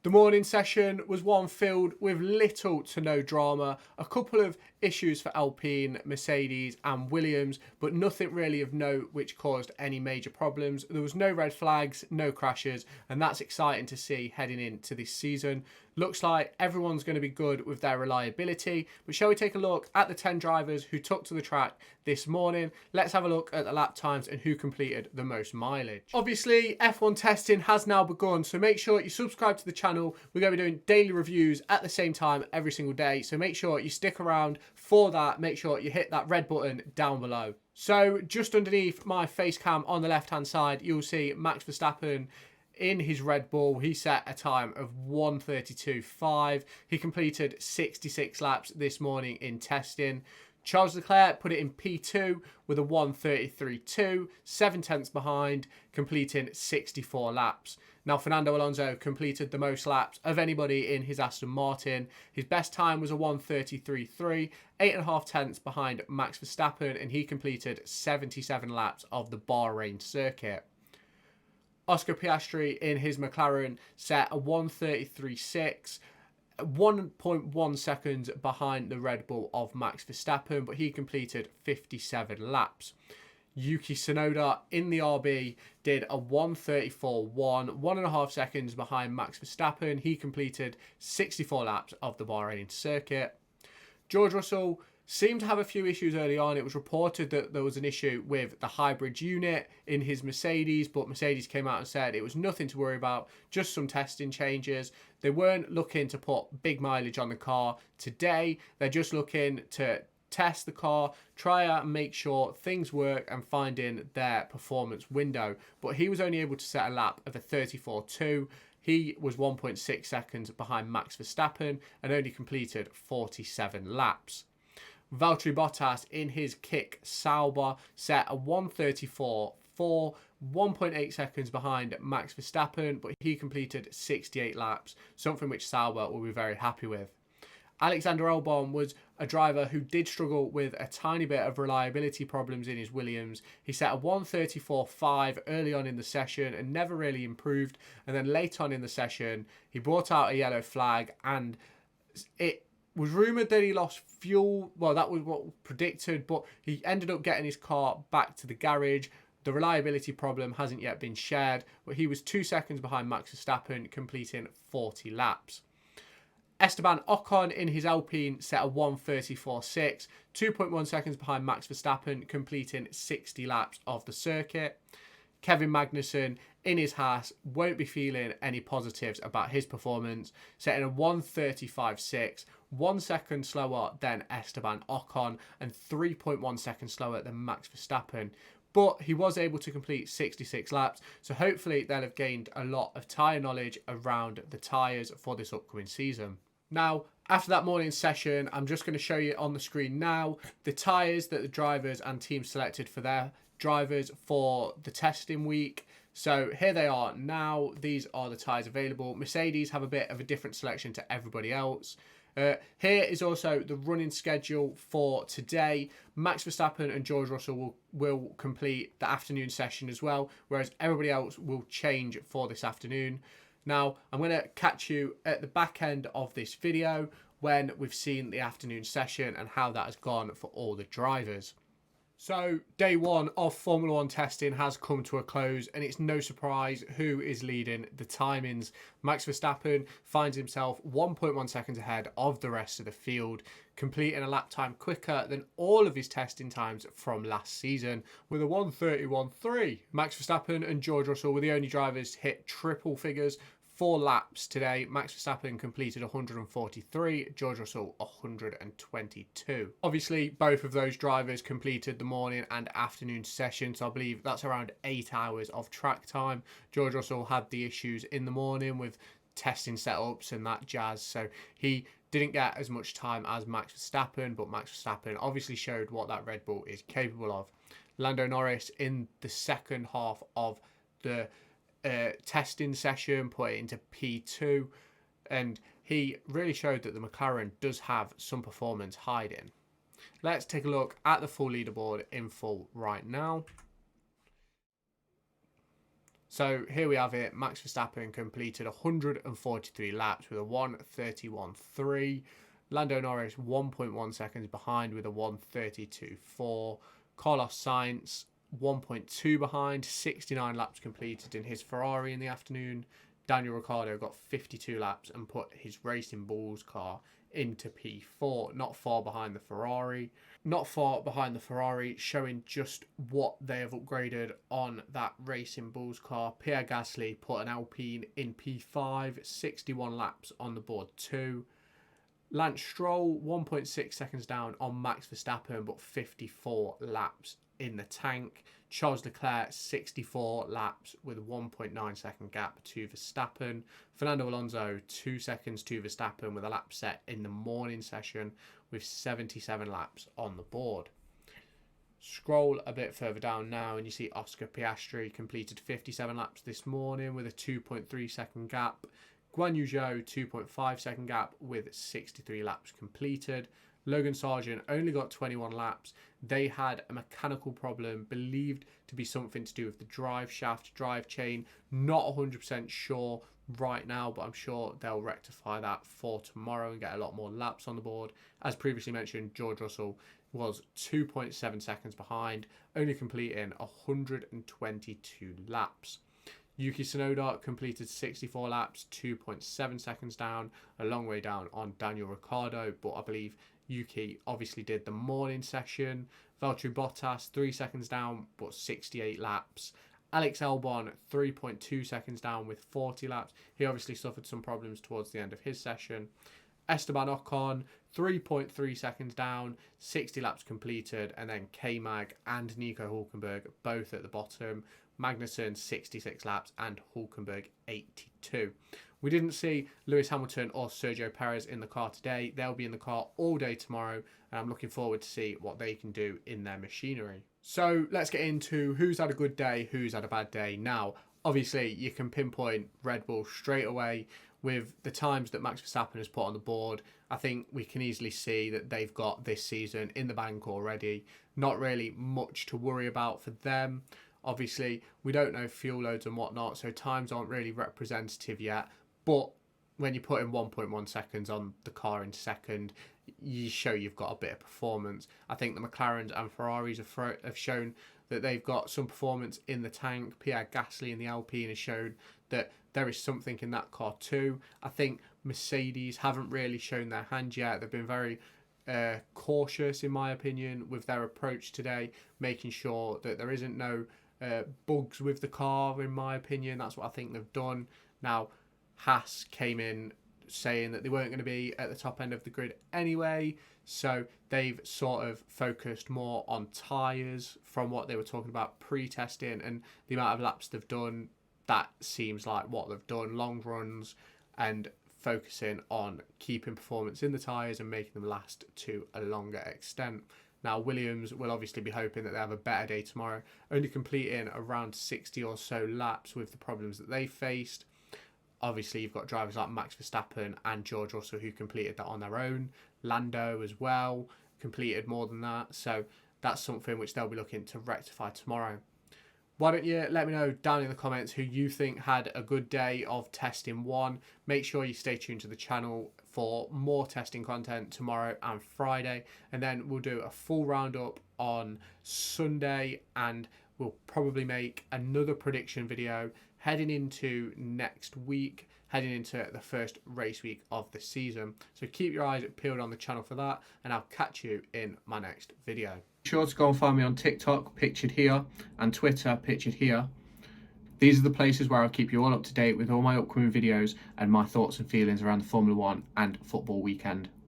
The morning session was one filled with little to no drama, a couple of issues for Alpine, Mercedes and Williams, but nothing really of note which caused any major problems. There was no red flags, no crashes, and that's exciting to see heading into this season. Looks like everyone's going to be good with their reliability, but shall we take a look at the 10 drivers who took to the track this morning? Let's have a look at the lap times and who completed the most mileage. Obviously, F1 testing has now begun, so make sure you subscribe to the channel. We're going to be doing daily reviews at the same time every single day, so make sure you stick around for that. Make sure you hit that red button down below. So just underneath my face cam on the left hand side, you'll see Max Verstappen in his Red Bull. He set a time of 1:32.5. He completed 66 laps this morning in testing. Charles Leclerc put it in P2 with a 1:33.2, 7 tenths behind, completing 64 laps. Now, Fernando Alonso completed the most laps of anybody in his Aston Martin. His best time was a 1:33.3, 8.5 tenths behind Max Verstappen, and he completed 77 laps of the Bahrain circuit. Oscar Piastri in his McLaren set a 1:33.6, 1.1 seconds behind the Red Bull of Max Verstappen, but he completed 57 laps. Yuki Tsunoda in the RB did a 1:34.1, 1.5 seconds behind Max Verstappen. He completed 64 laps of the Bahrain circuit. George Russell seemed to have a few issues early on. It was reported that there was an issue with the hybrid unit in his Mercedes, but Mercedes came out and said it was nothing to worry about, just some testing changes. They weren't looking to put big mileage on the car today. They're just looking to test the car, try out and make sure things work and find in their performance window. But he was only able to set a lap of a 34.2. He was 1.6 seconds behind Max Verstappen and only completed 47 laps. Valtteri Bottas in his Kick Sauber set a 1:34.4, 1.8 seconds behind Max Verstappen, but he completed 68 laps, something which Sauber will be very happy with. Alexander Albon was a driver who did struggle with a tiny bit of reliability problems in his Williams. He set a 1:34.5 early on in the session and never really improved, and then late on in the session he brought out a yellow flag, and it was rumoured that he lost fuel. Well, that was what was predicted, but he ended up getting his car back to the garage. The reliability problem hasn't yet been shared, but he was 2 seconds behind Max Verstappen, completing 40 laps. Esteban Ocon in his Alpine set a 1:34.6, 2.1 seconds behind Max Verstappen, completing 60 laps of the circuit. Kevin Magnussen in his Haas won't be feeling any positives about his performance, setting a 1:35.6, 1 second slower than Esteban Ocon and 3.1 seconds slower than Max Verstappen. But he was able to complete 66 laps, so hopefully they'll have gained a lot of tyre knowledge around the tyres for this upcoming season. Now, after that morning session, I'm just going to show you on the screen now the tyres that the drivers and teams selected for their drivers for the testing week. So here they are now. These are the tyres available. Mercedes have a bit of a different selection to everybody else. Here is also the running schedule for today. Max Verstappen and George Russell will complete the afternoon session as well, whereas everybody else will change for this afternoon. Now, I'm going to catch you at the back end of this video when we've seen the afternoon session and how that has gone for all the drivers. So, day one of Formula 1 testing has come to a close, and it's no surprise who is leading the timings. Max Verstappen finds himself 1.1 seconds ahead of the rest of the field, completing a lap time quicker than all of his testing times from last season with a 1:31.3. Max Verstappen and George Russell were the only drivers to hit triple figures 4 laps today. Max Verstappen completed 143, George Russell 122. Obviously, both of those drivers completed the morning and afternoon session, so I believe that's around 8 hours of track time. George Russell had the issues in the morning with testing setups and that jazz, so he didn't get as much time as Max Verstappen, but Max Verstappen obviously showed what that Red Bull is capable of. Lando Norris in the second half of the testing session put it into P2, and he really showed that the McLaren does have some performance hiding. Let's take a look at the full leaderboard in full right now. So here we have it. Max Verstappen completed 143 laps with a 1:31.3. Lando Norris 1.1 seconds behind with a 1:32.4. Carlos Sainz 1.2 behind, 69 laps completed in his Ferrari in the afternoon. Daniel Ricciardo got 52 laps and put his Racing Bulls car into P4, not far behind the Ferrari. Not far behind the Ferrari, showing just what they have upgraded on that Racing Bulls car. Pierre Gasly put an Alpine in P5, 61 laps on the board too. Lance Stroll, 1.6 seconds down on Max Verstappen, but 54 laps in the tank. Charles Leclerc, 64 laps with a 1.9 second gap to Verstappen. Fernando Alonso, 2 seconds to Verstappen with a lap set in the morning session with 77 laps on the board. Scroll a bit further down now and you see Oscar Piastri completed 57 laps this morning with a 2.3 second gap. Guan Yu Zhou, 2.5 second gap with 63 laps completed. Logan Sargent only got 21 laps. They had a mechanical problem believed to be something to do with the drive shaft, drive chain. Not 100% sure right now, but I'm sure they'll rectify that for tomorrow and get a lot more laps on the board. As previously mentioned, George Russell was 2.7 seconds behind, only completing 122 laps. Yuki Tsunoda completed 64 laps, 2.7 seconds down, a long way down on Daniel Ricciardo, but I believe Yuki obviously did the morning session. Valtteri Bottas, 3 seconds down, but 68 laps. Alex Albon, 3.2 seconds down with 40 laps. He obviously suffered some problems towards the end of his session. Esteban Ocon, 3.3 seconds down, 60 laps completed, and then K-Mag and Nico Hülkenberg both at the bottom. Magnussen 66 laps and Hülkenberg 82. We didn't see Lewis Hamilton or Sergio Perez in the car today. They'll be in the car all day tomorrow, and I'm looking forward to see what they can do in their machinery. So let's get into who's had a good day, who's had a bad day. Now, obviously, you can pinpoint Red Bull straight away with the times that Max Verstappen has put on the board. I think we can easily see that they've got this season in the bank already. Not really much to worry about for them. Obviously, we don't know fuel loads and whatnot, so times aren't really representative yet. But when you put in 1.1 seconds on the car in second, you show you've got a bit of performance. I think the McLarens and Ferraris have shown that they've got some performance in the tank. Pierre Gasly in the Alpine has shown that there is something in that car too. I think Mercedes haven't really shown their hand yet. They've been very cautious, in my opinion, with their approach today, making sure that there isn't no bugs with the car, in my opinion. That's what I think they've done. Now, Haas came in saying that they weren't going to be at the top end of the grid anyway, so they've sort of focused more on tyres from what they were talking about pre-testing, and the amount of laps they've done, that seems like what they've done, long runs and focusing on keeping performance in the tyres and making them last to a longer extent. Now, Williams will obviously be hoping that they have a better day tomorrow, only completing around 60 or so laps with the problems that they faced. Obviously, you've got drivers like Max Verstappen and George Russell who completed that on their own. Lando as well completed more than that. So that's something which they'll be looking to rectify tomorrow. Why don't you let me know down in the comments who you think had a good day of testing one. Make sure you stay tuned to the channel for more testing content tomorrow and Friday. And then we'll do a full roundup on Sunday, and we'll probably make another prediction video heading into next week, heading into the first race week of the season. So keep your eyes peeled on the channel for that, and I'll catch you in my next video. Be sure to go and find me on TikTok, pictured here, and Twitter, pictured here. These are the places where I'll keep you all up to date with all my upcoming videos and my thoughts and feelings around the Formula 1 and football weekend.